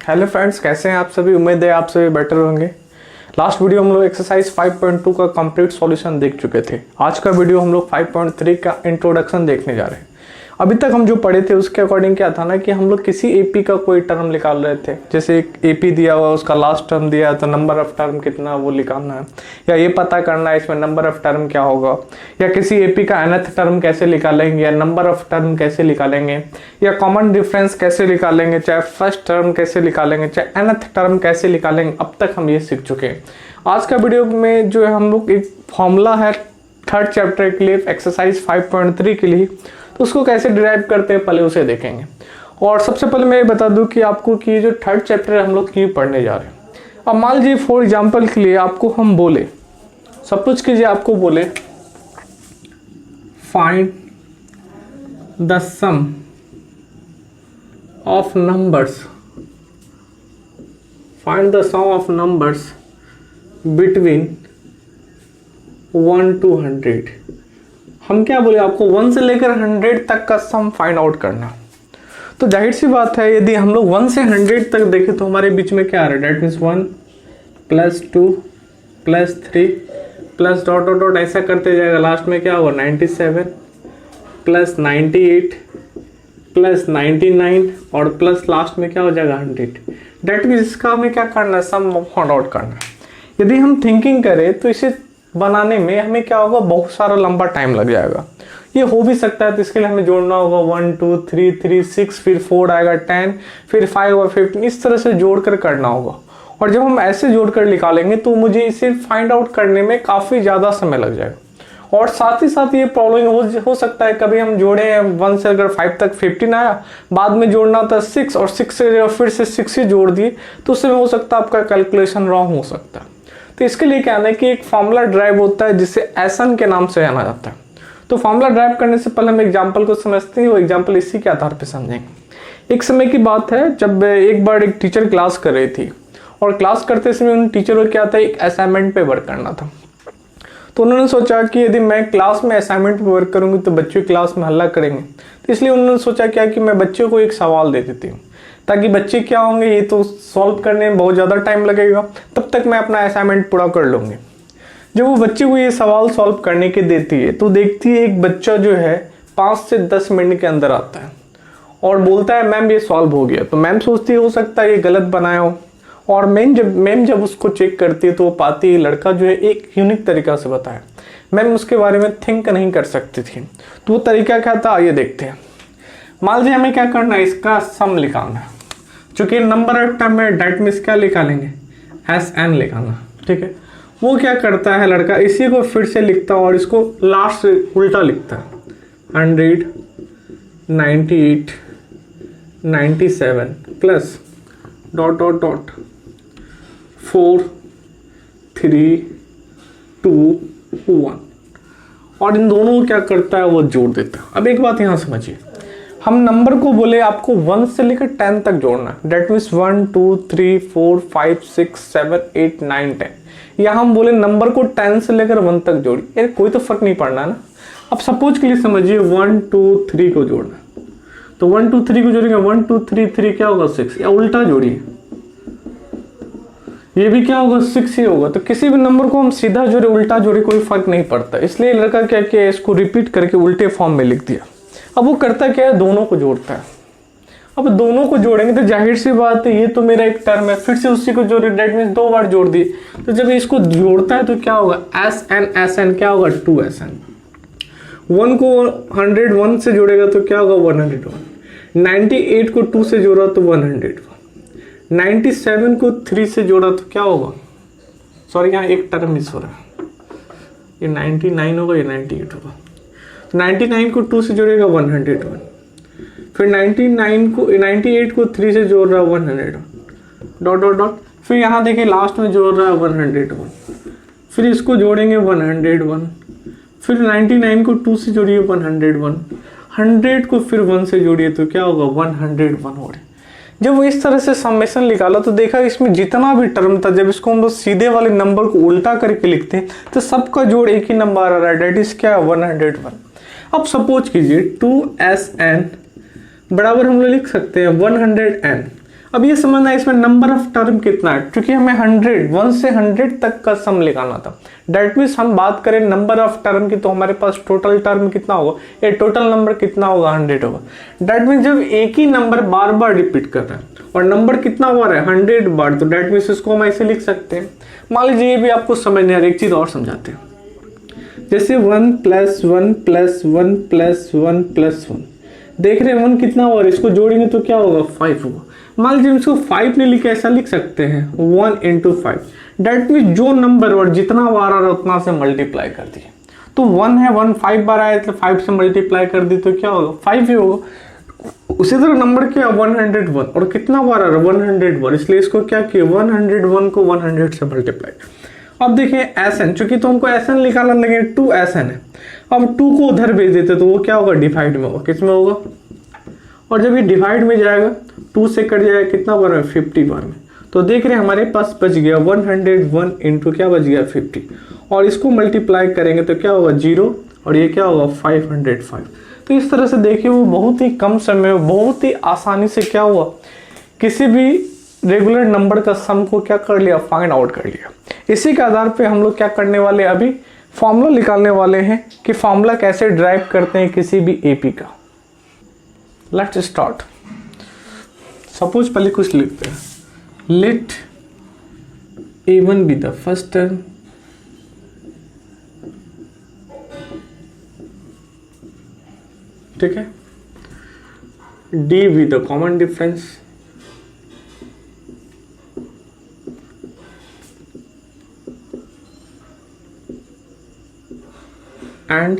Hello friends, कैसे हैं आप सभी। उम्मीद है आप सभी बेटर होंगे। लास्ट वीडियो हम लोग एक्सरसाइज 5.2 का कंप्लीट सॉल्यूशन देख चुके थे। आज का वीडियो हम लोग 5.3 का इंट्रोडक्शन देखने जा रहे हैं। अभी तक हम जो पढ़े थे उसके अकॉर्डिंग क्या था ना कि हम लोग किसी एपी का कोई टर्म निकाल रहे थे। जैसे एक एपी दिया हुआ, उसका लास्ट टर्म दिया है तो नंबर ऑफ टर्म कितना वो निकालना है, या ये पता करना है इसमें नंबर ऑफ टर्म क्या होगा, या किसी एपी का nth टर्म कैसे निकालेंगे, या नंबर ऑफ टर्म कैसे निकालेंगे, या कॉमन डिफरेंस कैसे निकालेंगे, चाहे फर्स्ट टर्म कैसे निकालेंगे, चाहे nth टर्म कैसे निकालेंगे। अब तक हम ये सीख चुके हैं। आज का वीडियो में जो है हम लोग एक फॉर्मूला है थर्ड चैप्टर के लिए, एक्सरसाइज 5.3 के लिए, तो उसको कैसे डिराइव करते हैं पहले उसे देखेंगे। और सबसे पहले मैं ये बता दूं कि आपको कि जो थर्ड चैप्टर हम लोग क्यों पढ़ने जा रहे हैं। अब मान लीजिए फॉर एग्जांपल के लिए आपको हम बोले, सपोज कीजिए आपको बोले find the sum of numbers, find the sum of numbers between 1 to 100। हम क्या बोले आपको 1 से लेकर 100 तक का सम फाइंड आउट करना। तो जाहिर सी बात है यदि हम लोग 1 से 100 तक देखें तो हमारे बीच में क्या आ रहा है, that means 1 + 2 + 3 plus dot dot dot ऐसा करते जाएगा। लास्ट में क्या होगा 97 + 98 + 99 और प्लस लास्ट में क्या हो जाएगा 100। डेट मीन्स इसका हमें क्या करना है, सम फाइंड आउट करना है। यदि हम थिंकिंग करें तो इसे बनाने में हमें क्या होगा, बहुत सारा लंबा टाइम लग जाएगा। ये हो भी सकता है तो इसके लिए हमें जोड़ना होगा 1 2 3 3 6, फिर 4 आएगा 10, फिर 5 और 15, इस तरह से जोड़कर करना होगा। और जब हम ऐसे जोड़कर निकालेंगे तो मुझे इसे फाइंड आउट करने में काफ़ी ज़्यादा समय लग जाएगा। और साथ ही साथ ये प्रॉब्लम हो सकता है कभी हम जोड़े 1 से अगर 5 तक 15 आया, बाद में जोड़ना था 6 और 6 से फिर से 6 ही जोड़ दिए तो उसमें हो सकता है आपका कैलकुलेशन रॉन्ग हो सकता है। तो इसके लिए क्या है कि एक फॉर्मूला ड्राइव होता है जिसे एसन के नाम से जाना जाता है। तो फॉर्मूला ड्राइव करने से पहले हम एग्जांपल को समझते हैं, वो एग्जांपल इसी के आधार पर समझेंगे। एक समय की बात है जब एक बार एक टीचर क्लास कर रही थी और क्लास करते समय उन टीचर को क्या था, एक असाइनमेंट पे वर्क करना था। तो उन्होंने सोचा कि यदि मैं क्लास में असाइनमेंट पे वर्क करूंगी तो बच्चे क्लास में हल्ला करेंगे, तो इसलिए उन्होंने सोचा क्या कि मैं बच्चों को एक सवाल दे देती हूँ ताकि बच्चे क्या होंगे, ये तो सॉल्व करने में बहुत ज़्यादा टाइम लगेगा, तब तक मैं अपना असाइनमेंट पूरा कर लूँगी। जब वो बच्चे को ये सवाल सॉल्व करने के देती है तो देखती है एक बच्चा जो है 5 से 10 मिनट के अंदर आता है और बोलता है मैम ये सॉल्व हो गया। तो मैम सोचती है हो सकता है ये गलत बनाया हो, और मैम जब उसको चेक करती है तो वो पाती है लड़का जो है एक यूनिक तरीका से बताया। मैम उसके बारे में थिंक नहीं कर सकती थी। तो वो तरीका क्या था, आइए देखते हैं। मान लीजिए हमें क्या करना है, इसका सम निकालना है। चूंकि नंबर ऑफ टर्म में डेट मीन्स क्या निकालेंगे, SN निकालना, ठीक है। वो क्या करता है लड़का, इसी को फिर से लिखता है और इसको लास्ट से उल्टा लिखता है 100 98 97 प्लस डॉट डॉट डॉट 4 3 2 1, और इन दोनों को क्या करता है वो जोड़ देता है। अब एक बात यहाँ समझिए, हम नंबर को बोले आपको 1 से लेकर 10 तक जोड़ना, डेट मीन्स 1 2 3 4 5 6 7 8 9 10, या हम बोले नंबर को 10 से लेकर 1 तक जोड़ी, यार कोई तो फर्क नहीं पड़ना ना। अब सपोज के लिए समझिए 1 2 3 को जोड़ना, तो 1 2 3 को जोड़ेंगे 1 2 3 3 क्या होगा 6, या उल्टा जोड़िए ये भी क्या होगा 6 ही होगा। तो किसी भी नंबर को हम सीधा जोड़े उल्टा जोड़े कोई फर्क नहीं पड़ता, इसलिए लड़का क्या किया, इसको रिपीट करके उल्टे फॉर्म में लिख दिया। अब वो करता क्या है, दोनों को जोड़ता है। अब दोनों को जोड़ेंगे तो जाहिर सी बात है ये तो मेरा एक टर्म है, फिर से उसी को जोड़े, डेट मीन्स 2 बार जोड़ दिए। तो जब इसको जोड़ता है तो क्या होगा, SN क्या होगा 2SN। 1 को 101 से जोड़ेगा तो क्या होगा 101। 98 को 2 से जोड़ा तो 101। 97 को 3 से जोड़ा तो क्या होगा, सॉरी यहाँ एक टर्म मिस हो रहा है, ये 99 होगा, ये 98 होगा। 99 को 2 से जोड़ेगा 101, फिर 98 को 3 से जोड़ रहा है 100 डॉट डॉट डॉट, फिर यहाँ देखिए लास्ट में जोड़ रहा है 101, फिर इसको जोड़ेंगे 101, फिर 99 को 2 से जोड़िए 101, 100 को फिर 1 से जोड़िए तो क्या होगा 101 हो रहे। जब वो इस तरह से समेशन निकाला तो देखा इसमें जितना भी टर्म था, जब इसको हम लोग सीधे वाले नंबर को उल्टा करके लिखते हैं तो सबका जोड़ एक ही नंबर आ रहा है, डेट इज क्या 101। अब सपोज कीजिए 2SN बराबर हम लोग लिख सकते हैं 100N। अब ये समझना है इसमें नंबर ऑफ टर्म कितना है, क्योंकि हमें 1 से 100 तक का सम निकालना था। डेट मीन्स हम बात करें नंबर ऑफ टर्म की, तो हमारे पास टोटल टर्म कितना होगा, ये टोटल नंबर कितना होगा, 100 होगा। डेट मीन्स जब एक ही नंबर बार बार रिपीट कर रहा है और नंबर कितना हुआ है 100 बार, तो डेट मीन्स इसको हम ऐसे लिख सकते हैं। मान लीजिए ये भी आपको समझ नहीं आ रहा, एक चीज और समझाते हैं। जैसे 1 + 1 + 1 + 1 + 1 देख रहे हैं 1 कितना हुआ, इसको जोड़ेंगे तो क्या होगा 5 होगा। मान लीजिए इसको 5 नहीं लिखे, ऐसा लिख सकते हैं 1 × 5। डेट मीन जो नंबर और जितना बार आ रहा है उतना से मल्टीप्लाई कर दिए। तो 1 है, 1 5 बार आया तो 5 से मल्टीप्लाई कर दी तो क्या होगा 5 ही होगा। उसी तरह नंबर क्या 101 और कितना बार आ रहा है 101, इसलिए इसको क्या किया 101 को 100 से मल्टीप्लाई। अब देखिए SN, चूंकि तो हमको SN निकालना लेकिन 2 SN है, अब 2 को उधर भेज देते तो वो क्या होगा डिवाइड में होगा, किस में होगा, और जब ये डिवाइड में जाएगा 2 से कट जाएगा कितना बार में 50 बार में। तो देख रहे हैं हमारे पास बच गया 101 इंटू क्या बच गया 50, और इसको मल्टीप्लाई करेंगे तो क्या होगा 0 और ये क्या होगा 505। तो इस तरह से देखिए वो बहुत ही कम समय में बहुत ही आसानी से क्या हुआ, किसी भी रेगुलर नंबर का सम को क्या कर लिया, फाइंड आउट कर लिया। इसी के आधार पे हम लोग क्या करने वाले, अभी फॉर्मूला निकालने वाले हैं कि फॉर्मूला कैसे ड्राइव करते हैं किसी भी एपी का। Let's start. सपोज पहले कुछ लिखते हैं, let A1 be the first term, ठीक है, D be the common difference, and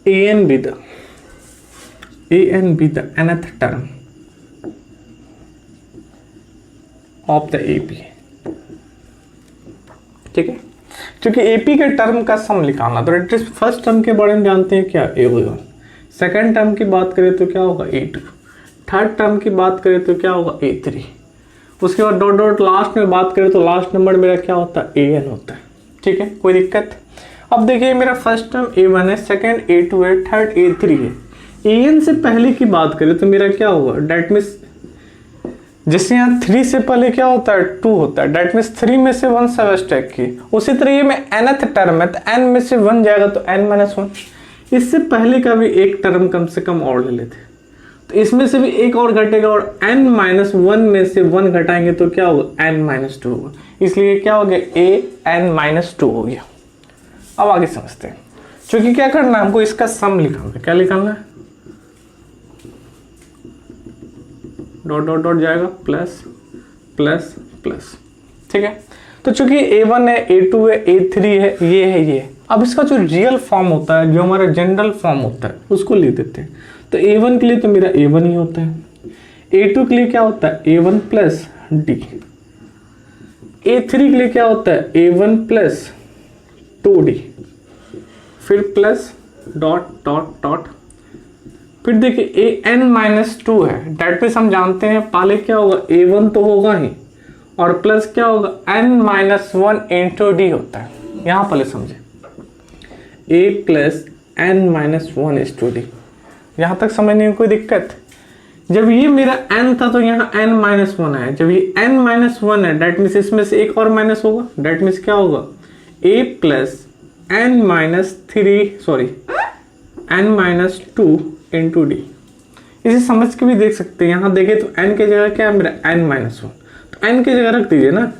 an be the nth term of the AP, ठीक है। क्योंकि AP के टर्म का सम निकालना, तो एटलीस्ट फर्स्ट टर्म के बारे में जानते हैं क्या A1, सेकेंड टर्म की बात करें तो क्या होगा A2, थर्ड टर्म की बात करें तो क्या होगा A3, उसके बाद डॉट डॉट लास्ट में बात करें तो लास्ट नंबर मेरा क्या होता है AN होता है, ठीक है, कोई दिक्कत। अब देखिए मेरा फर्स्ट टर्म A1 है, सेकंड A2 है, थर्ड A3 है। AN से पहले की बात करें तो मेरा क्या होगा, डेट मीन्स जैसे यहाँ 3 से पहले क्या होता है 2 होता है, डेट मीन्स 3 में से 1 सबट्रैक्ट की। उसी तरह ये में nth टर्म है तो n में से 1 जाएगा तो n-1। इससे पहले का भी एक टर्म कम से कम और ले लेते, तो इसमें से भी एक और घटेगा और n-1 में से 1 घटाएंगे तो क्या होगा n-2 होगा, इसलिए क्या हो गया an-2 हो गया। अब आगे समझते हैं, क्योंकि क्या करना है हमको इसका सम निकालना है। क्या निकालना है, डॉट डॉट डॉट जाएगा प्लस प्लस प्लस, ठीक है। तो चूंकि A1 है, A2 है, A3 है, ये है, ये है। अब इसका जो रियल फॉर्म होता है, जो हमारा जनरल फॉर्म होता है, उसको लिख देते हैं। तो A1 के लिए तो मेरा A1 ही होता है, A2 के लिए क्या होता है A1 प्लस D, A3 के लिए क्या होता है A1 प्लस 2D, फिर प्लस डॉट डॉट डॉट, फिर देखिए an-2 है, डेट मीन्स हम जानते हैं पहले क्या होगा A1 तो होगा ही और प्लस क्या होगा n-1 इंटू D होता है। यहाँ पहले समझे A plus n-1 is to D, यहाँ तक समझने में कोई दिक्कत। जब ये मेरा n था तो यहाँ n-1 है, जब ये n-1 है डेट मीन्स इसमें से एक और माइनस होगा, डेट मीन्स क्या होगा A plus n-2 into D। इसे समझ के भी देख सकते हैं, यहाँ देखें तो n के जगह क्या है मेरा n-1, तो n की जगह रख दीजिए ना,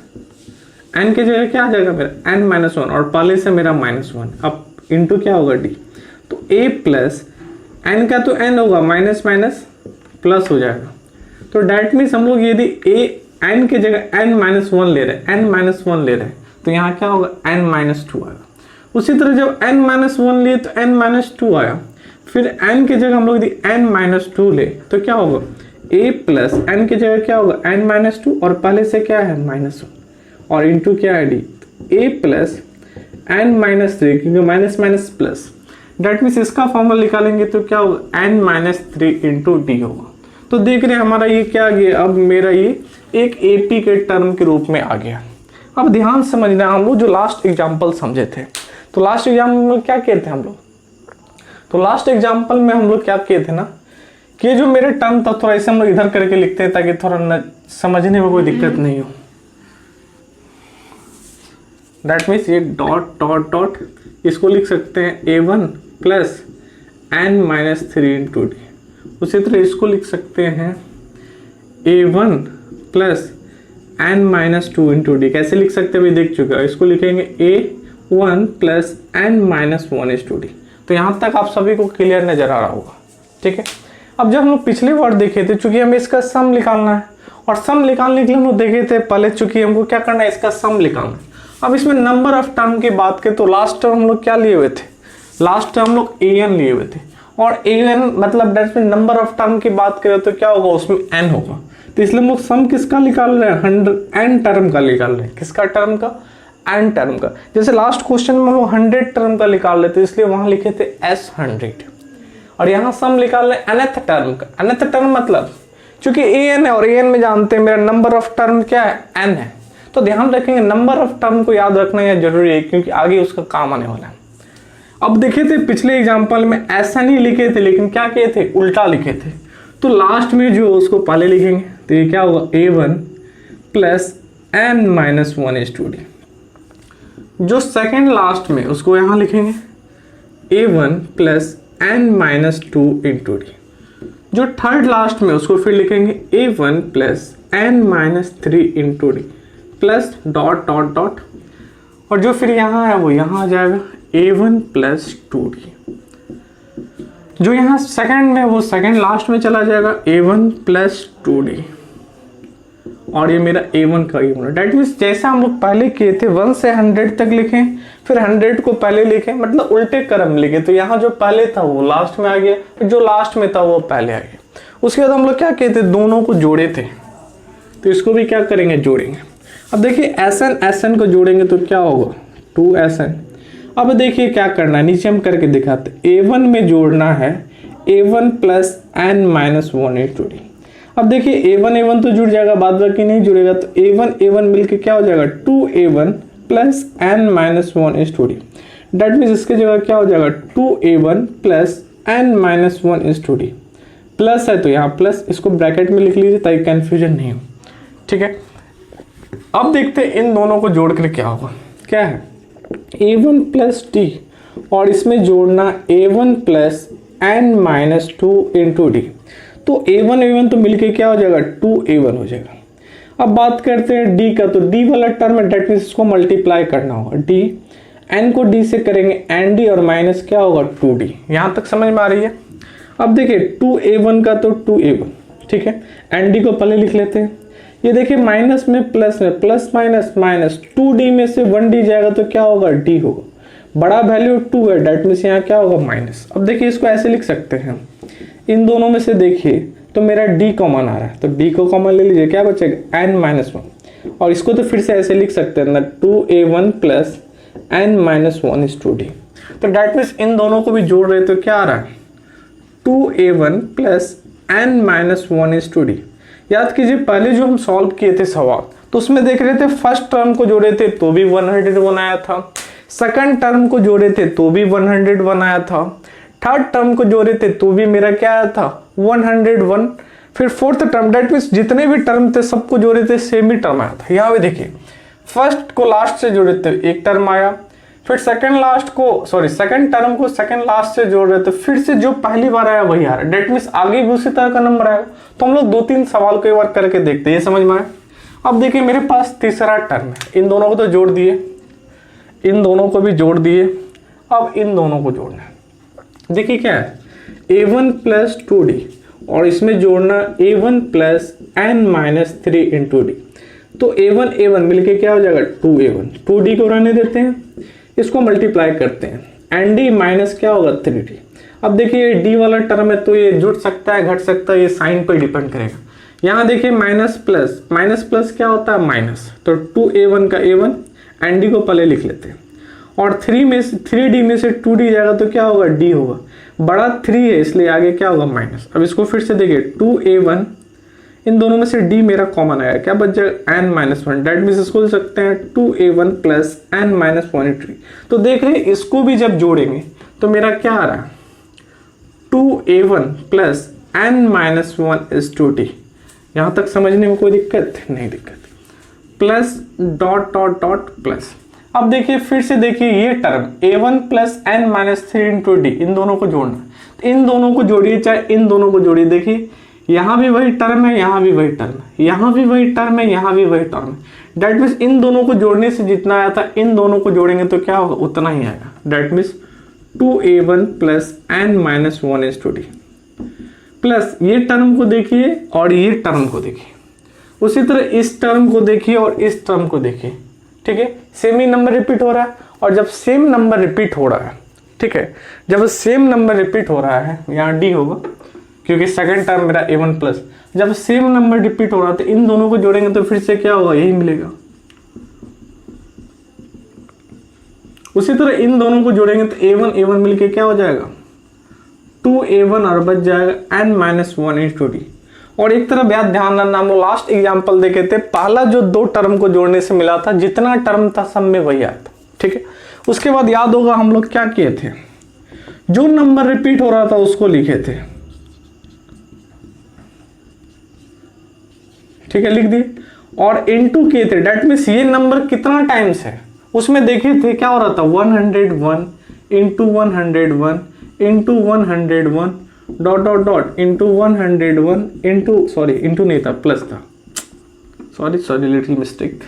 n की जगह क्या आ जाएगा मेरा n-1 और पहले से मेरा -1, अब इंटू क्या होगा D, तो A प्लस n का तो n होगा माइनस माइनस प्लस हो जाएगा। तो डेट मीन्स हम लोग यदि A n की जगह n-1 ले रहे हैं, n-1 ले रहे हैं, तो यहाँ क्या होगा n-2 आएगा। उसी तरह जब n-1 लिए तो n-2 आया, फिर n की जगह हम लोग यदि n-2 ले तो क्या होगा A प्लस n की जगह क्या होगा n-2 और पहले से क्या है -1 और इंटू क्या है D, A प्लस n-3 क्योंकि minus minus plus, that means इसका फॉर्मूला निकालेंगे तो क्या होगा n-3 इंटू D होगा। तो देख रहे हैं हमारा ये क्या आ गया, अब मेरा ये एक AP के टर्म के रूप में आ गया। अब ध्यान समझना, हम लोग जो लास्ट एग्जाम्पल समझे थे, तो लास्ट एग्जाम्पल में क्या किए थे हम लोग, तो लास्ट एग्जाम्पल में हम लोग क्या किए थे ना, कि ये जो मेरे टर्म था थोड़ा इसे हम लोग इधर करके लिखते हैं ताकि थोड़ा समझने में कोई दिक्कत नहीं हो। दैट मीन्स ये डॉट डॉट डॉट इसको लिख सकते हैं a1 plus n minus 3 into D. उसी तरह इसको लिख सकते हैं a1 plus n minus 2 into D. कैसे लिख सकते हैं अभी देख चुके हो, इसको लिखेंगे a1 plus n minus 1 into D. तो यहाँ तक आप सभी को क्लियर नजर आ रहा होगा, ठीक है। अब जब हम लोग पिछले वर्ड देखे थे, चूंकि हमें इसका सम निकालना है और सम निकालने के लिए हम लोग देखे थे पहले, चूंकि हमको क्या करना है, इसका सम निकालना है। अब इसमें नंबर ऑफ टर्म की बात करें तो लास्ट टर्म हम लोग क्या लिए हुए थे, लास्ट टर्म हम लोग an लिए हुए थे, और an मतलब that mean number of term की बात करें तो क्या होगा, उसमें n होगा। तो इसलिए हम लोग सम किसका निकाल रहे हैं, 100 n टर्म का निकाल रहे हैं। किसका टर्म का, n टर्म का। जैसे लास्ट क्वेश्चन में हम लोग 100 टर्म का निकाल लेते, इसलिए वहां लिखे थे s100, और यहाँ सम निकाल रहे nth टर्म का। nth टर्म मतलब चूंकि an है और an में जानते हैं मेरा नंबर ऑफ टर्म क्या है, n है, तो ध्यान रखेंगे नंबर ऑफ टर्म को याद रखना यह जरूरी है क्योंकि आगे उसका काम आने वाला है। अब देखे थे पिछले एग्जांपल में ऐसा नहीं लिखे थे, लेकिन क्या किए थे, उल्टा लिखे थे। तो लास्ट में जो उसको पहले लिखेंगे, तो ये क्या होगा, a1 plus n minus 1 into D. जो सेकेंड लास्ट में उसको यहाँ लिखेंगे a1 plus n minus 2 into D. जो थर्ड लास्ट में उसको फिर लिखेंगे a1 plus n minus 3 into D plus dot dot dot, और जो फिर यहाँ है वो यहाँ आ जाएगा a1 प्लस 2d। जो यहाँ सेकंड में वो सेकंड लास्ट में चला जाएगा a1 प्लस 2d, और ये मेरा a1 का a1। डेट मीन्स जैसा हम लोग पहले किए थे 1 से 100 तक लिखें, फिर 100 को पहले लिखें, मतलब उल्टे क्रम लिखे। तो यहाँ जो पहले था वो लास्ट में आ गया, फिर जो लास्ट में था वो पहले आ गया। उसके बाद हम लोग क्या किए थे, दोनों को जोड़े थे, तो इसको भी क्या करेंगे, जोड़ेंगे। अब देखिए SN को जोड़ेंगे तो क्या होगा, 2SN। अब देखिए क्या करना है, नीचे हम करके दिखाते। a1 में जोड़ना है a1 plus n minus 1 into D. अब देखिए a1 तो जुड़ जाएगा, बाद बाकी नहीं जुड़ेगा, तो a1 मिलके क्या हो जाएगा, 2a1 plus n minus 1 into D. That means इसके जगह क्या हो जाएगा, 2a1 plus n minus 1 into D. Plus है तो यहाँ प्लस, इसको ब्रैकेट में लिख लीजिए ताकि कंफ्यूजन नहीं हो, ठीक है। अब देखते हैं इन दोनों को जोड़ कर क्या होगा, क्या है a1 प्लस डी, और इसमें जोड़ना a1 plus n minus 2 into D. तो a1 तो मिलके क्या हो जाएगा, 2a1 हो जाएगा। अब बात करते हैं d का, तो d वाला टर्म है, डेट मीन्स इसको मल्टीप्लाई करना होगा, d n को d से करेंगे nd, और माइनस क्या होगा, 2d। यहाँ तक समझ में आ रही है। अब देखिए 2a1 का तो 2a1, ठीक है, nd को पहले लिख लेते हैं। ये देखिए माइनस में प्लस माइनस माइनस, 2d में से 1d जाएगा तो क्या होगा, d होगा। बड़ा वैल्यू 2 है, डेट मीन्स यहाँ क्या होगा, माइनस। अब देखिए इसको ऐसे लिख सकते हैं, इन दोनों में से देखिए तो मेरा d कॉमन आ रहा है, तो d को कॉमन ले लीजिए, क्या बचेगा, n माइनस 1। और इसको तो फिर से ऐसे लिख सकते हैं ना, 2a1 plus n minus 1 into D. तो डेट मीन्स इन दोनों को भी जोड़ रहे तो क्या आ रहा है, 2a1 plus n minus 1 into D. याद कीजिए पहले जो हम सॉल्व किए थे सवाल, तो उसमें देख रहे थे फर्स्ट टर्म को जोड़े थे तो भी 101 आया था, सेकंड टर्म को जोड़े थे तो भी 101 आया था, थर्ड टर्म को जोड़े थे तो भी मेरा क्या आया था, 101। फिर फोर्थ टर्म, डेट मीन्स जितने भी टर्म थे सबको जोड़े थे सेम ही टर्म आया था। यहाँ पे देखिए फर्स्ट को लास्ट से जोड़े थे एक टर्म आया, फिर सेकंड टर्म को सेकंड लास्ट से जोड़ रहे थे, फिर से जो पहली बार आया वही आ रहा है। डेट मीन्स आगे भी उसी तरह का नंबर आएगा। तो हम लोग 2-3 सवाल को एक बार करके देखते हैं, ये समझ में आए। अब देखिए मेरे पास तीसरा टर्म है, इन दोनों को तो जोड़ दिए, इन दोनों को भी जोड़ दिए, अब इन दोनों को जोड़ना है। देखिए क्या है, a1 प्लस 2d, और इसमें जोड़ना a1 plus n minus 3 into D. तो a1 मिलके क्या हो जाएगा, 2a1। 2d को रहने देते हैं, इसको मल्टीप्लाई करते हैं, nd माइनस क्या होगा, 3d। अब देखिए d वाला टर्म है तो ये जुड़ सकता है, घट सकता है, ये साइन पर डिपेंड करेगा। यहाँ देखिए माइनस प्लस क्या होता है, माइनस। तो 2a1 का a1, nd को पहले लिख लेते हैं, और 3d में से 2d जाएगा तो क्या होगा, d होगा। बड़ा 3 है इसलिए आगे क्या होगा, माइनस। अब इसको फिर से देखिए 2a1, इन दोनों में से d मेरा कॉमन आया, क्या बच जाएगा, n माइनस 1। डेट मीन्स इसको लिख सकते हैं 2a1 प्लस n माइनस 1। तो देख रहे हैं इसको भी जब जोड़ेंगे तो मेरा क्या आ रहा है, 2a1 प्लस n-1 यहाँ तक समझने में कोई दिक्कत नहीं? दिक्कत। Plus dot dot dot plus. अब देखिए फिर से देखिए ये term a1 plus n-3 into d, इन दोनों को जोड़ना। तो इन दोनों को जोड़िए चाहे इन दोनों को जोड़िए, देखिए यहाँ भी वही टर्म है, यहाँ भी वही टर्म है, यहाँ भी वही टर्म है, यहाँ भी वही टर्म है। डेट मीन्स इन दोनों को जोड़ने से जितना आया था इन दोनों को जोड़ेंगे तो क्या होगा? उतना ही आएगा। That means 2a1 plus n-1 into D. Plus ये टर्म को देखिए और ये टर्म को देखिए, उसी तरह इस टर्म को देखिए और इस टर्म को देखिए, ठीक है? सेम ही नंबर रिपीट हो रहा है, और जब सेम नंबर रिपीट हो रहा है, ठीक है, जब सेम नंबर रिपीट हो रहा है, यहाँ डी होगा क्योंकि सेकंड टर्म मेरा a1 प्लस, जब सेम नंबर रिपीट हो रहा है तो इन दोनों को जोड़ेंगे तो फिर से क्या होगा? यही मिलेगा। उसी तरह इन दोनों को जोड़ेंगे तो a1 मिलके क्या हो जाएगा? 2a1 और बच जाएगा n-1 इंटू डी। और एक तरफ याद ध्यान रखना, हम लोग लास्ट एग्जांपल देखे थे, पहला जो दो टर्म को जोड़ने से मिला था, जितना टर्म था सब में वही आया था, ठीक है? उसके बाद याद होगा हम लोग क्या किए थे, जो नंबर रिपीट हो रहा था उसको लिखे थे, ठीक है, लिख दिए और इनटू किए थे। डेट मीन्स ये नंबर कितना टाइम्स है उसमें देखे थे, क्या हो रहा था? 101 into 101 into 101 dot dot dot into 101 into, sorry into नहीं था, प्लस था, sorry little mistake.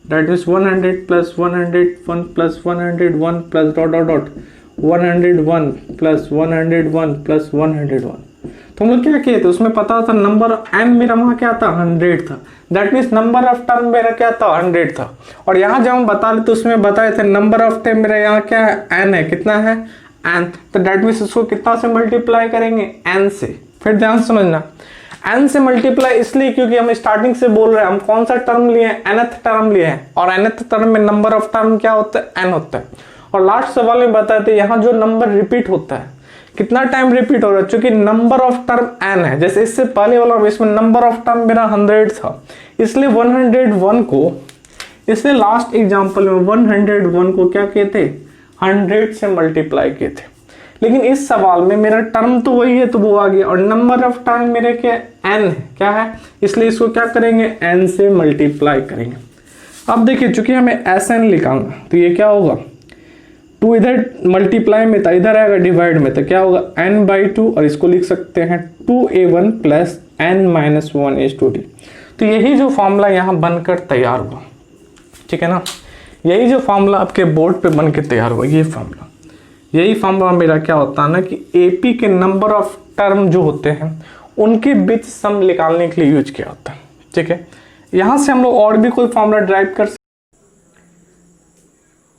That means 100 plus 101 plus 101 plus dot dot dot 101 plus 101 plus 101। तो हम लोग क्या किए थे, उसमें पता था नंबर n मेरा वहाँ क्या था? 100 था। That means number of term मेरा क्या था? 100 था। और यहाँ जब हम बता रहे तो उसमें बताए थे नंबर ऑफ टर्म मेरा यहाँ क्या है? n है। कितना है? n। तो दैट मीन्स इसको कितना से मल्टीप्लाई करेंगे? n से। फिर ध्यान समझना, n से मल्टीप्लाई इसलिए क्योंकि हम स्टार्टिंग से बोल रहे हैं, हम कौन सा टर्म लिए हैं? nth टर्म लिए हैं, और nth टर्म में नंबर ऑफ टर्म क्या होता है? n होता है। और लास्ट सवाल में बताए थे यहाँ जो नंबर रिपीट होता है कितना टाइम रिपीट हो रहा है, चूंकि नंबर ऑफ टर्म n है, जैसे इससे पहले वाला इसमें नंबर ऑफ टर्म मेरा 100 था, इसलिए 101 को, इसलिए लास्ट एग्जांपल में 101 को क्या कहते? 100 से मल्टीप्लाई किए थे। लेकिन इस सवाल में मेरा टर्म तो वही है तो वो आ गया, और नंबर ऑफ टर्म मेरे क्या n है, क्या है, इसलिए इसको क्या करेंगे? n से मल्टीप्लाई करेंगे। अब देखिए चूंकि हमें Sn लिखाना तो ये क्या होगा? 2 इधर मल्टीप्लाई में था, इधर आएगा डिवाइड में, तो क्या होगा? n/2, और इसको लिख सकते हैं 2a1 plus n-1 is to D. तो यही जो फॉर्मूला यहाँ बनकर तैयार हुआ, ठीक है ना, यही जो फॉर्मूला आपके बोर्ड पे बन के तैयार हुआ, ये फॉर्मूला, यही फॉर्मूला मेरा क्या होता है ना कि एपी के नंबर ऑफ टर्म जो होते हैं उनके बीच सम निकालने के लिए यूज किया होता है, ठीक है। यहाँ से हम लोग और भी कोई फॉर्मूला ड्राइव कर सकते,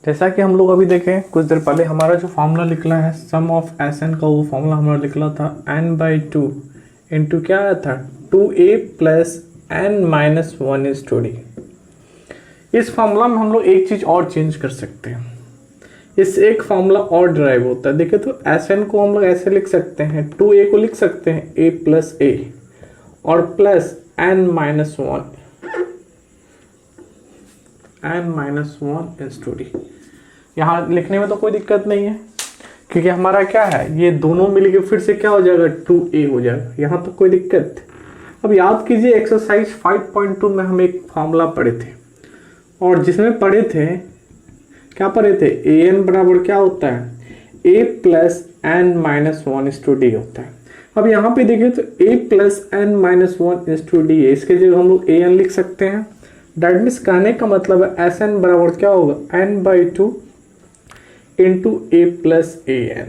जैसा कि हम लोग अभी देखें कुछ देर पहले हमारा जो फॉर्मूला निकला है सम ऑफ Sn का, वो फॉर्मूला हमारा निकला था n/2 इंटू क्या आया था? 2a plus n-1 is to D. इस फॉर्मूला में हम लोग एक चीज़ और चेंज कर सकते हैं, इससे एक फॉर्मूला और ड्राइव होता है। देखिए तो Sn को हम लोग ऐसे लिख सकते हैं, 2a को लिख सकते हैं a प्लस a और plus n-1 is to D. यहाँ लिखने में तो कोई दिक्कत नहीं है क्योंकि हमारा क्या है, ये दोनों मिलके फिर से क्या हो जाएगा? 2a हो जाएगा, यहाँ तो कोई दिक्कत। अब याद कीजिए एक्सरसाइज 5.2 में हम एक फॉर्मूला पढ़े थे, और जिसमें पढ़े थे, क्या पढ़े थे? an बराबर क्या होता है? a plus n-1 is to D होता है। अब यहाँ पे देखिए तो a plus n-1 is to D है, इसके जगह हम लोग an लिख सकते हैं। डेट मीन्स कहने का मतलब है Sn बराबर क्या होगा? n/2 into a plus an।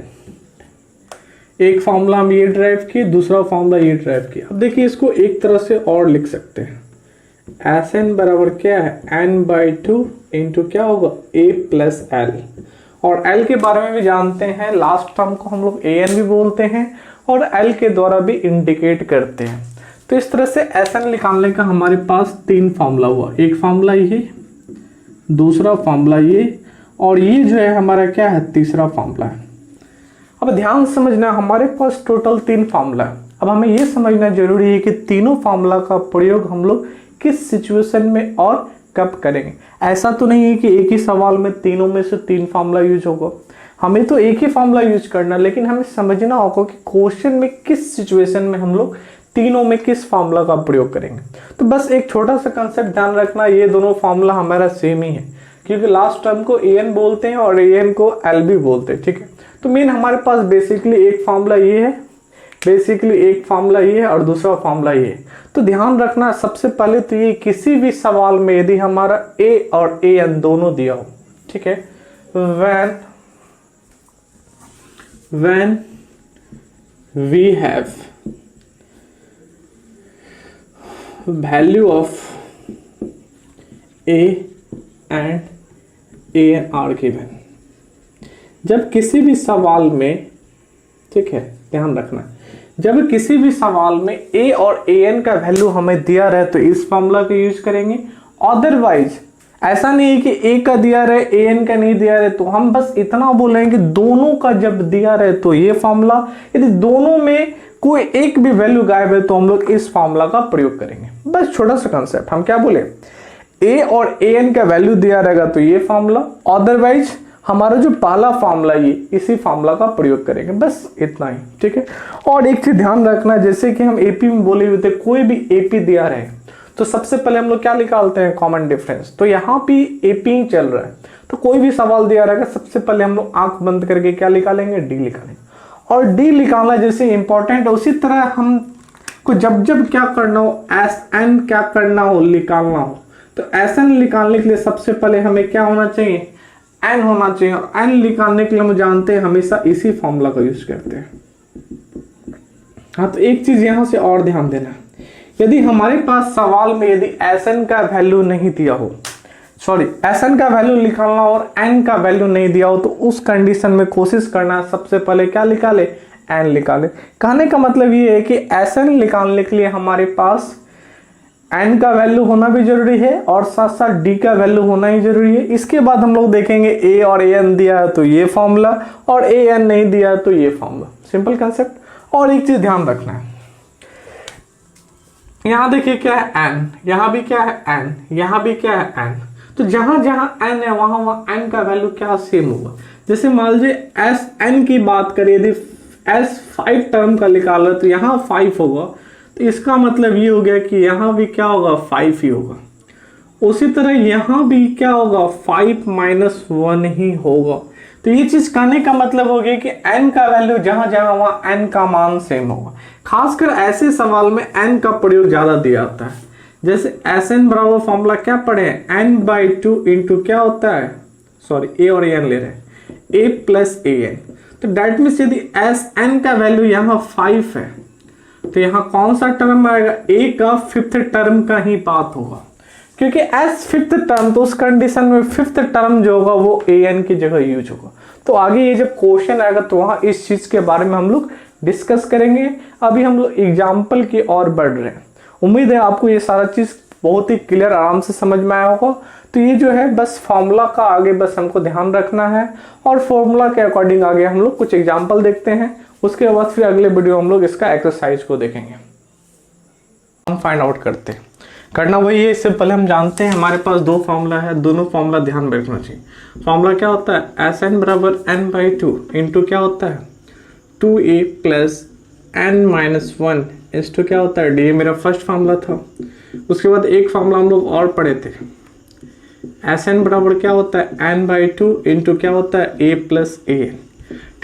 एक फॉर्मूला हम ये ड्राइव किए, दूसरा फॉर्मूला ये ड्राइव किया। अब देखिए इसको एक तरह से और लिख सकते हैं, Sn बराबर क्या है? n/2 इंटू क्या होगा? a plus l। और l के बारे में भी जानते हैं, लास्ट टर्म को हम लोग an भी बोलते हैं और l के द्वारा भी इंडिकेट करते हैं। तो इस तरह से Sn निकालने का हमारे पास 3 फार्मूला हुआ, एक फार्मूला ये, दूसरा फार्मूला ये, और ये जो है हमारा क्या है? तीसरा फार्मूला है। अब ध्यान समझना, हमारे पास टोटल 3 फार्मूला है। अब हमें ये समझना जरूरी है कि तीनों फार्मूला का प्रयोग हम लोग किस सिचुएशन में और कब करेंगे। ऐसा तो नहीं है कि एक ही सवाल में तीनों में से 3 फार्मूला यूज होगा। हमें तो एक ही फॉर्मूला यूज करना, लेकिन हमें समझना होगा कि क्वेश्चन में किस सिचुएशन में हम लोग तीनों में किस फॉर्मूला का प्रयोग करेंगे। तो बस एक छोटा सा कंसेप्ट ध्यान रखना, ये दोनों फॉर्मूला हमारा सेम ही है, क्योंकि लास्ट टर्म को an बोलते हैं और an को lb बोलते हैं, ठीक है। तो मेन हमारे पास बेसिकली एक फॉर्मूला ये है, और दूसरा फॉर्मूला ये है। तो ध्यान रखना, सबसे पहले तो ये किसी भी सवाल में यदि हमारा a और an दोनों दिया हो, ठीक है, when we have value of a and an are given, जब किसी भी सवाल में, ठीक है, ध्यान रखना, जब किसी भी सवाल में a और an का वैल्यू हमें दिया रहे तो इस फॉर्मूला का यूज करेंगे। अदरवाइज ऐसा नहीं है कि a का दिया रहे an का नहीं दिया रहे, तो हम बस इतना बोलेंगे दोनों का जब दिया रहे तो ये फॉर्मूला, यदि दोनों में कोई एक भी वैल्यू गायब है तो हम लोग इस फॉर्मूला का प्रयोग करेंगे। बस छोटा सा कंसेप्ट, हम क्या बोले, a और an का वैल्यू दिया रहेगा तो ये फॉर्मूला, अदरवाइज हमारा जो पहला फॉर्मूला ये इसी फॉर्मूला का प्रयोग करेंगे, बस इतना ही, ठीक है। और एक चीज ध्यान रखना, जैसे कि हम एपी में बोले हुए थे, कोई भी एपी दिया रहे तो सबसे पहले हम लोग क्या निकालते हैं, कॉमन डिफरेंस। तो यहाँ भी एपी ही चल रहा है, तो कोई भी सवाल दिया रहेगा सबसे पहले हम लोग आंख बंद करके क्या निकालेंगे, डी निकालेंगे। और डी निकालना जैसे इंपॉर्टेंट है, उसी तरह हम को जब जब क्या करना हो, एस एन क्या करना हो, निकालना हो, तो एस एन निकालने के लिए सबसे पहले हमें क्या होना चाहिए, एन होना चाहिए। और एन निकालने के लिए हम जानते हैं हमेशा इसी फॉर्मूला का यूज करते हैं। हाँ, तो एक चीज यहां से और ध्यान देना, यदि हमारे पास सवाल में यदि एस एन का वैल्यू नहीं दिया हो, एस एन का वैल्यू निकालना और एन का वैल्यू नहीं दिया हो, तो उस कंडीशन में कोशिश करना सबसे पहले क्या निकाले, एन निकाले। कहने का मतलब ये है कि एस एन निकालने के लिए हमारे पास एन का वैल्यू होना भी जरूरी है और साथ साथ डी का वैल्यू होना ही जरूरी है। इसके बाद हम लोग देखेंगे ए और ए एन दिया है तो ये फॉर्मूला, और ए एन नहीं दिया है तो ये फॉर्मूला, सिंपल कंसेप्ट। और एक चीज ध्यान रखना है, यहां देखिए क्या है एन, यहां भी क्या है एन, यहां भी क्या है एन, तो जहां जहां एन है वहां वहां एन का वैल्यू क्या सेम होगा। जैसे मान लीजिए एस एन की बात करें, यदि एस 5 टर्म का निकाला तो यहाँ 5 होगा, तो इसका मतलब ये हो गया कि यहाँ भी क्या होगा, 5 ही होगा। उसी तरह यहाँ भी क्या होगा, 5 - 1 ही होगा। तो ये चीज कहने का मतलब हो गया कि n का वैल्यू जहां जहां वहां n का मान सेम होगा। खासकर ऐसे सवाल में n का प्रयोग ज्यादा दिया जाता है। जैसे Sn बराबर फॉर्मूला क्या पढ़े हैं, n/2 इंटू क्या होता है, a और an ले रहे हैं, a + an। तो डेट मीन्स यदि Sn का वैल्यू यहाँ 5 है तो यहाँ कौन सा टर्म आएगा, a का 5th टर्म का ही बात होगा, क्योंकि एस 5th टर्म, तो उस कंडीशन में 5th टर्म जो होगा वो an की जगह यूज होगा। तो आगे ये जब क्वेश्चन आएगा तो वहां इस चीज के बारे में हम लोग डिस्कस करेंगे। अभी हम लोग एग्जाम्पल की ओर बढ़ रहे हैं। उम्मीद है आपको ये सारा चीज बहुत ही क्लियर आराम से समझ में आया होगा। तो ये जो है बस फॉर्मूला का आगे बस हमको ध्यान रखना है, और फॉर्मूला के अकॉर्डिंग आगे हम लोग कुछ एग्जाम्पल देखते हैं। उसके बाद फिर अगले वीडियो हम लोग इसका एक्सरसाइज को देखेंगे, हम फाइंड आउट करते हैं। करना वही है, इससे पहले हम जानते हैं हमारे पास दो फॉर्मूला है, दोनों फॉर्मूला ध्यान में रखना चाहिए। फॉर्मूला क्या होता है, Sn बराबर n/2 इंटू क्या होता है 2a + n-1 इंटू क्या होता है d। ये मेरा फर्स्ट फॉर्मूला था। उसके बाद एक फॉर्मूला हम लोग और पढ़े थे, Sn बराबर क्या होता है n/2 इंटू क्या होता है a + an।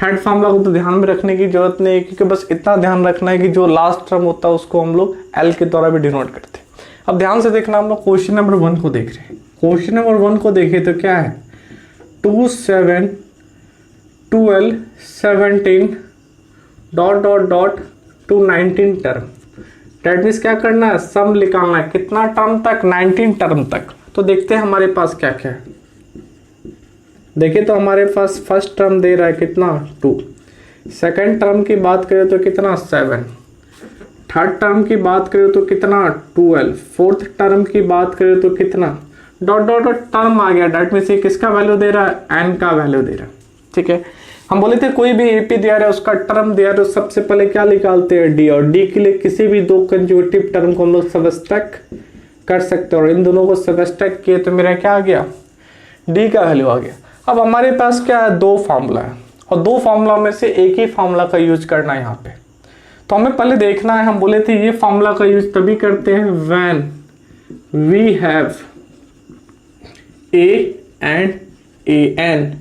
थर्ड फॉर्मूला को तो ध्यान में रखने की जरूरत नहीं है, क्योंकि बस इतना ध्यान रखना है कि जो लास्ट टर्म होता है उसको हम लोग l के द्वारा भी डिनोट करते हैं। अब ध्यान से देखना, हम लोग क्वेश्चन नंबर 1 को देख रहे हैं। क्वेश्चन नंबर 1 को देखें तो क्या है 2 7 12 17 ... to 19 टर्म। डेट मीन्स क्या करना है, सम निकालना है, कितना टर्म तक, 19 टर्म तक। तो देखते हैं हमारे पास क्या क्या है। देखिए तो हमारे पास फर्स्ट टर्म दे रहा है कितना 2, सेकेंड टर्म की बात करें तो कितना 7, थर्ड टर्म की बात करें तो कितना 12, फोर्थ टर्म की बात करें तो कितना ... टर्म आ गया। डेट मीन्स ये किसका वैल्यू दे रहा है, n का वैल्यू दे रहा है। ठीक है, हम बोले थे कोई भी एपी दिया रहा है उसका टर्म दिया रहा है, सबसे पहले क्या निकालते हैं डी, और डी के लिए किसी भी दो कंज्यूगेटिव टर्म को हम लोग सबस्ट्रैक्ट कर सकते हैं, और इन दोनों को सबस्ट्रैक्ट किए तो मेरा क्या आ गया, डी का वैल्यू आ गया। अब हमारे पास क्या है, दो फॉर्मूला है। और दो फार्मूला में से एक ही फार्मूला का यूज करना है यहाँ पे। तो हमें पहले देखना है, हम बोले थे ये फार्मूला का यूज तभी करते हैं when we have a and a n.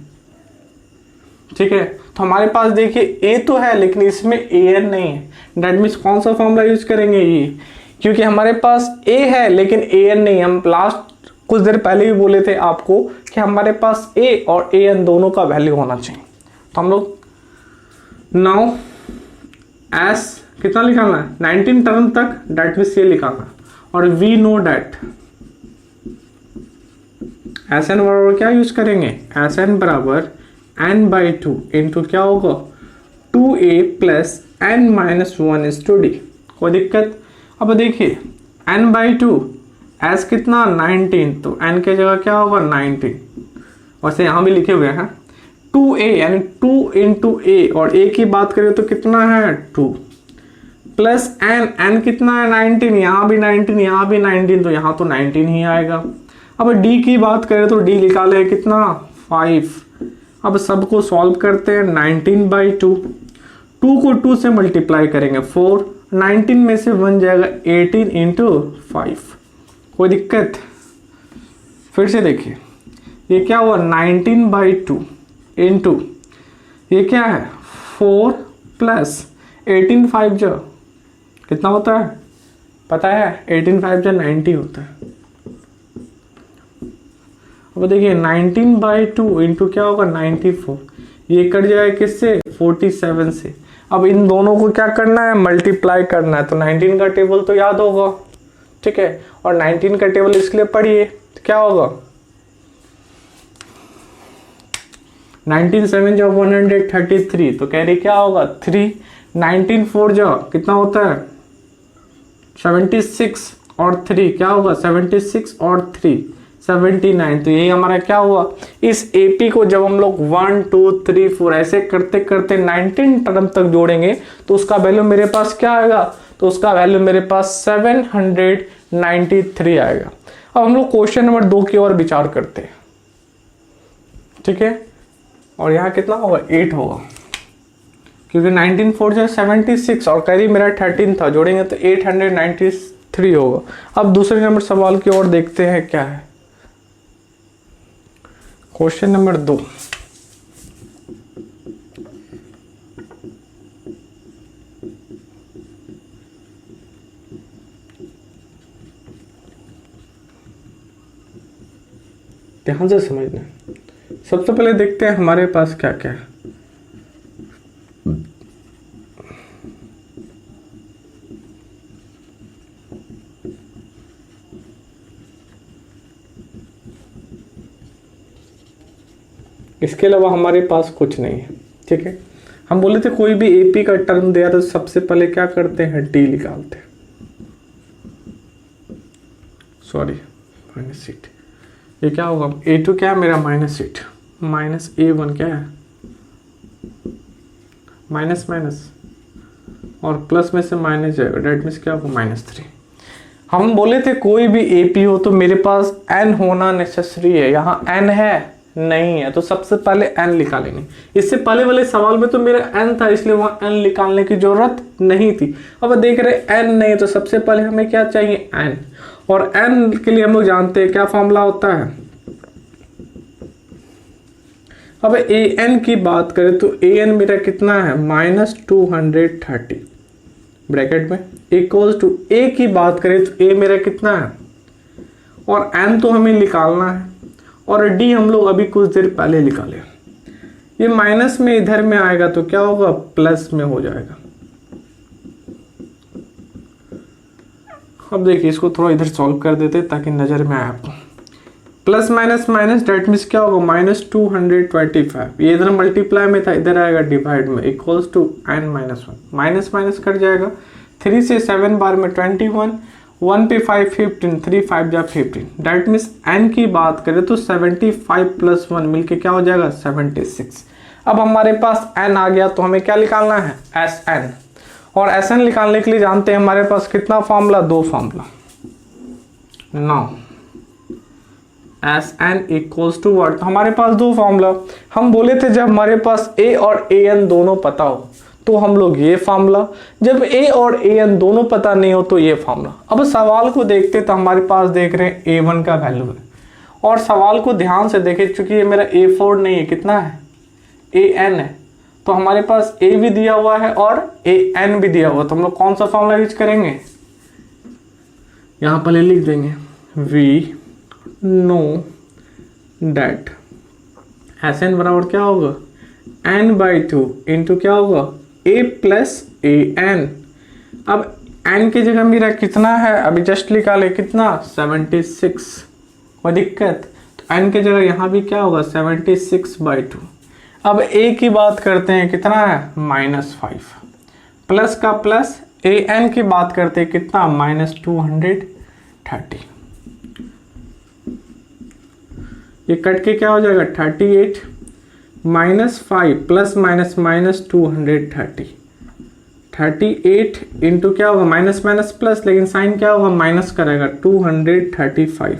ठीक है, तो हमारे पास देखिए ए तो है लेकिन इसमें ए एन नहीं है। दैट मीन्स कौन सा फॉर्मूला यूज करेंगे ये, क्योंकि हमारे पास ए है लेकिन ए एन नहीं। हम लास्ट कुछ देर पहले भी बोले थे आपको कि हमारे पास ए और ए एन दोनों का वैल्यू होना चाहिए। तो हम लोग नाउ एस कितना निकालना है 19 टर्म तक, दैट मीन्स ये निकालना। और we know that S N बराबर क्या यूज करेंगे, एस एन बराबर n बाई टू इंटू क्या होगा 2a plus n minus 1/d। कोई दिक्कत। अब देखिए n बाई टू एस कितना 19, तो n के जगह क्या होगा 19। वैसे यहाँ भी लिखे हुए हैं 2a यानी 2 इंटू ए, और a की बात करें तो कितना है 2 प्लस n कितना है 19, यहाँ भी 19, यहाँ भी 19, तो यहाँ तो 19 ही आएगा। अब d की बात करें तो d निकाले कितना 5। अब सबको सॉल्व करते हैं 19 बाई टू, 2 को 2 से मल्टीप्लाई करेंगे 4, 19 में से 1 जाएगा 18 इंटू 5। कोई दिक्कत। फिर से देखिए ये क्या हुआ 19 बाई टू इंटू ये क्या है 4 प्लस 18 5 जो कितना होता है पता है, 18 5 जो 90 होता है। अब देखिए 19 बाई टू इंटू क्या होगा 94, ये कट जाएगा किससे 47 से। अब इन दोनों को क्या करना है मल्टीप्लाई करना है, तो 19 का टेबल तो याद होगा। ठीक है, और 19 का टेबल इसके लिए पढ़िए तो क्या होगा 19 7 जो 133, तो कह रही क्या होगा 3, 19 4 जो कितना होता है 76, और 3 क्या होगा 76 और 3 79। तो यही हमारा क्या हुआ, इस AP को जब हम लोग 1 2 3 4 ऐसे करते करते 19 टर्म तक जोड़ेंगे तो उसका वैल्यू मेरे पास क्या आएगा, तो उसका वैल्यू मेरे पास 793 आएगा। अब हम लोग क्वेश्चन नंबर 2 की ओर विचार करते हैं। ठीक है, और यहाँ कितना होगा 8 होगा, क्योंकि 19 4 जो 76 और करीब मेरा 13 था, जोड़ेंगे तो 893 होगा। अब दूसरे नंबर सवाल की ओर देखते हैं क्या है। क्वेश्चन नंबर 2, ध्यान से समझना। सबसे पहले देखते हैं हमारे पास क्या क्या है। इसके अलावा हमारे पास कुछ नहीं है। ठीक है, हम बोले थे कोई भी AP का टर्म दिया तो सबसे पहले क्या करते हैं D निकालते हैं, सॉरी माइनस सीट। ये क्या होगा A2 क्या है मेरा माइनस सीट, माइनस A1 क्या है माइनस माइनस, और प्लस में से माइनस जाएगा, डेट मीन्स क्या होगा -3। हम बोले थे कोई भी AP हो तो मेरे पास n होना नेसेसरी है, यहाँ n है नहीं है, तो सबसे पहले n निकालेंगे। इससे पहले वाले सवाल में तो मेरा n था इसलिए वहाँ n निकालने की जरूरत नहीं थी। अब देख रहे n नहीं, तो सबसे पहले हमें क्या चाहिए n, और n के लिए हम लोग जानते हैं क्या फॉर्मूला होता है। अब an की बात करें तो an मेरा कितना है -230 ब्रैकेट में इक्वल्स टू a की बात करें तो a मेरा कितना है, और n तो हमें निकालना है, और d हम लोग अभी कुछ देर पहले निकाले। ये माइनस में इधर में आएगा तो क्या होगा प्लस में हो जाएगा। अब देखिए इसको थोड़ा इधर सॉल्व कर देते ताकि नजर में आए आपको। Plus minus minus that means क्या होगा -225, ये इधर मल्टीप्लाई में था इधर आएगा डिवाइड में equals to n -1, minus minus cut जाएगा। 3 से 7 बार में 21, 1 पे 5 15, 3 5 जा 15, डेट मीन्स n की बात करें तो 75 + 1 मिलके क्या हो जाएगा 76। अब हमारे पास n आ गया तो हमें क्या निकालना है Sn, और Sn निकालने के लिए जानते हैं हमारे पास कितना formula, 2 formula. Now S N equals to what, हमारे पास दो फॉर्मूला, हम बोले थे जब हमारे पास ए और ए एन दोनों पता हो तो हम लोग ये फार्मूला, जब ए और ए एन दोनों पता नहीं हो तो ये फार्मूला। अब सवाल को देखते तो हमारे पास देख रहे हैं ए वन का वैल्यू है, और सवाल को ध्यान से देखें चूंकि ये मेरा ए फोर नहीं है, कितना है, ए एन है, तो हमारे पास ए भी दिया हुआ है और ए एन भी दिया हुआ, तो हम लोग कौन सा फॉर्मूला यूज करेंगे, यहां पहले लिख देंगे we know that S N बराबर क्या होगा, एन बाई टू इंटू क्या होगा, ए प्लस ए एन। अब एन की जगह मेरा कितना है, अभी जस्ट निकाले कितना 76, कोई दिक्कत, तो एन की जगह यहाँ भी क्या होगा 76/2। अब ए की बात करते हैं, कितना है -5, प्लस का प्लस, ए एन की बात करते हैं कितना -230, ये कट के क्या हो जाएगा 38 -5 प्लस माइनस -230, 38 इंटू क्या होगा माइनस माइनस प्लस, लेकिन साइन क्या होगा माइनस करेगा 235।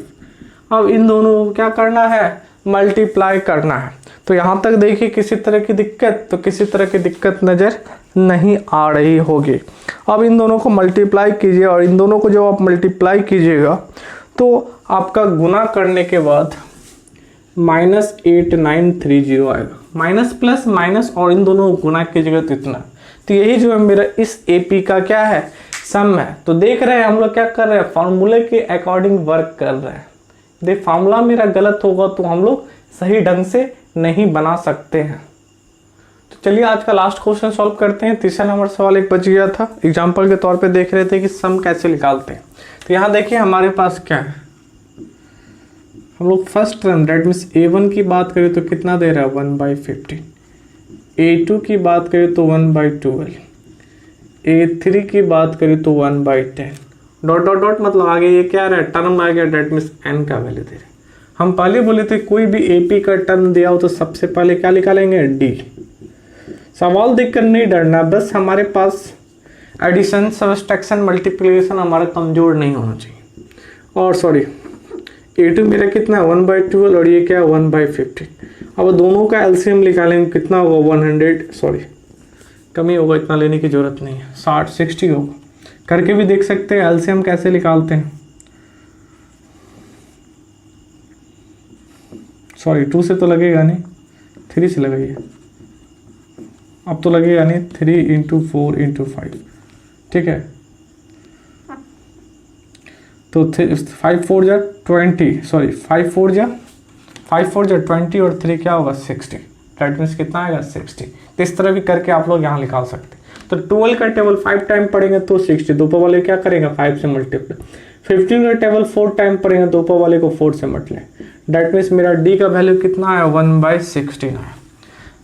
अब इन दोनों को क्या करना है, मल्टीप्लाई करना है। तो यहाँ तक देखिए किसी तरह की दिक्कत, तो किसी तरह की दिक्कत नज़र नहीं आ रही होगी। अब इन दोनों को मल्टीप्लाई कीजिए, और इन दोनों को जब आप मल्टीप्लाई कीजिएगा तो आपका गुना करने के बाद -8930 आएगा, माइनस प्लस माइनस और इन दोनों को गुना कीजिएगा तो इतना। तो यही जो है मेरा इस एपी का क्या है, सम है। तो देख रहे हैं हम लोग क्या कर रहे हैं, फार्मूले के अकॉर्डिंग वर्क कर रहे हैं। देख फार्मूला मेरा गलत होगा तो हम लोग सही ढंग से नहीं बना सकते हैं। तो चलिए आज का लास्ट क्वेश्चन सॉल्व करते हैं। तीसरा नंबर सवाल एक बच गया था, एग्जाम्पल के तौर पे देख रहे थे कि सम कैसे निकालते हैं। तो यहाँ देखिए हमारे पास क्या है, हम लोग first term that means A1 की बात करें तो कितना दे रहा है 1/15, A2 की बात करें तो 1/12, A3 की बात करें तो 1/10, डॉट डॉट डॉट मतलब आगे ये क्या रहा है, टर्म आ गया दैट मीन्स n का वैल्यू दे रहे। हम पहले बोले थे कोई भी AP का टर्म दिया हो तो सबसे पहले क्या निकालेंगे, D। सवाल देखकर नहीं डरना, बस हमारे पास एडिशन सब्सट्रैक्शन मल्टीप्लिकेशन हमारा कमजोर नहीं होना चाहिए। और सॉरी A2 मेरा कितना है 1/12 और ये क्या है 1/15। अब दोनों का एलसीएम निकालेंगे कितना होगा 100, सॉरी कम ही होगा, इतना लेने की जरूरत नहीं है, 60 होगा। करके भी देख सकते हैं एलसीएम कैसे निकालते हैं। सॉरी 2 से तो लगेगा नहीं, 3 से लगाइए, अब तो लगेगा नहीं, 3 × 4 × 5, ठीक है। तो 5 4 जा 20, सॉरी 5 4 जा 20 और 3 क्या होगा 60, दैट मीन्स कितना आएगा 60। तो इस तरह भी करके आप लोग यहाँ निकाल सकते हैं। तो 12 का टेबल 5 टाइम पढ़ेंगे तो 60, दो पर वाले क्या करेंगे 5 से मल्टीप्लाई। 15 का टेबल 4 टाइम पढ़ेंगे, दो पर वाले को 4 से मल्टीप्लाई, दैट मीन्स मेरा D का वैल्यू कितना है 1/16 है।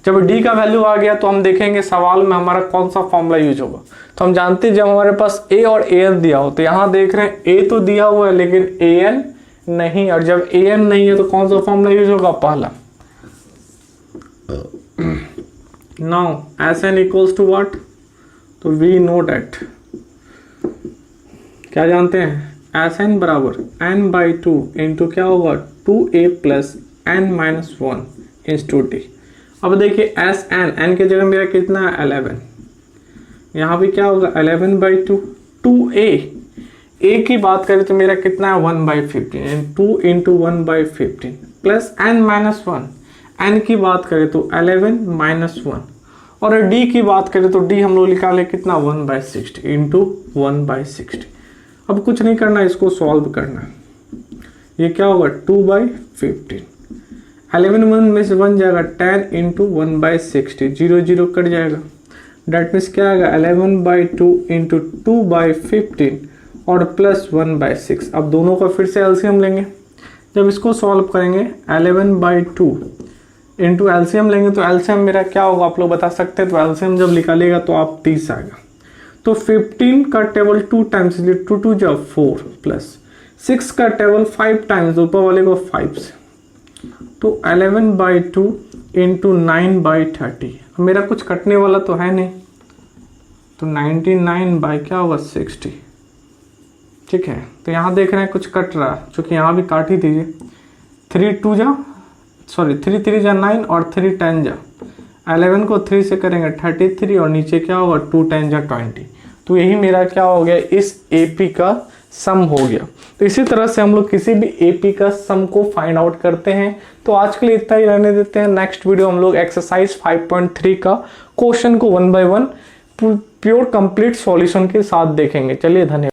जब D का वैल्यू आ गया तो हम देखेंगे सवाल में हमारा कौन सा फॉर्मूला यूज होगा। तो हम जानते हैं जब हमारे पास A और AN दिया हो, तो यहाँ देख रहे हैं A तो दिया हुआ है लेकिन AN नहीं, और जब AN नहीं है तो कौन सा फॉर्मूला यूज होगा, पहला। Now Sn equals to what, तो वी नो दैट क्या जानते हैं, Sn बराबर n/2 इंटू क्या होगा 2a plus n-1 into d। अब देखिए Sn, n की जगह मेरा कितना है 11, यहाँ भी क्या होगा 11/2, 2a, a की बात करें तो मेरा कितना है 1/15, 2 × 1/15 प्लस n-1, n की बात करें तो 11-1, और d की बात करें तो d हम लोग निकाले कितना 1/60 × 1/60। अब कुछ नहीं करना, इसको सॉल्व करना। ये क्या होगा 2/15, 11 में से 1 जाएगा 10 × 1/60, 0 0 कट जाएगा, डेट मीन्स क्या आएगा 11/2 × 2/15 और प्लस 1/6। अब दोनों का फिर से एलसीएम लेंगे। जब इसको सॉल्व करेंगे 11/2 इंटू एलसीएम लेंगे तो एलसीएम मेरा क्या होगा आप लोग बता सकते हैं। तो एलसीएम जब निकालेगा तो आप 30 आएगा। तो 15 का टेबल 2 टाइम्स, 2 2 जा 4 प्लस 6 का टेबल 5 टाइम्स, ऊपर वाले को 5 से, तो 11/2 इंटू 9/30। मेरा कुछ कटने वाला तो है नहीं, तो 99 क्या होगा 60, ठीक है। तो यहाँ देख रहे हैं कुछ कट रहा है, चूँकि यहाँ भी काट ही दीजिए। 3 3 जा 9 और 3 10 जा 11 को 3 से करेंगे 33 और नीचे क्या होगा 2 10 जा 20। तो यही मेरा क्या हो गया, इस AP का सम हो गया। तो इसी तरह से हम लोग किसी भी AP का सम को फाइंड आउट करते हैं। तो आज के लिए इतना ही रहने देते हैं। नेक्स्ट वीडियो हम लोग एक्सरसाइज 5.3 का क्वेश्चन को 1 बाय 1 प्योर कंप्लीट सॉल्यूशन के साथ देखेंगे। चलिए धन्यवाद।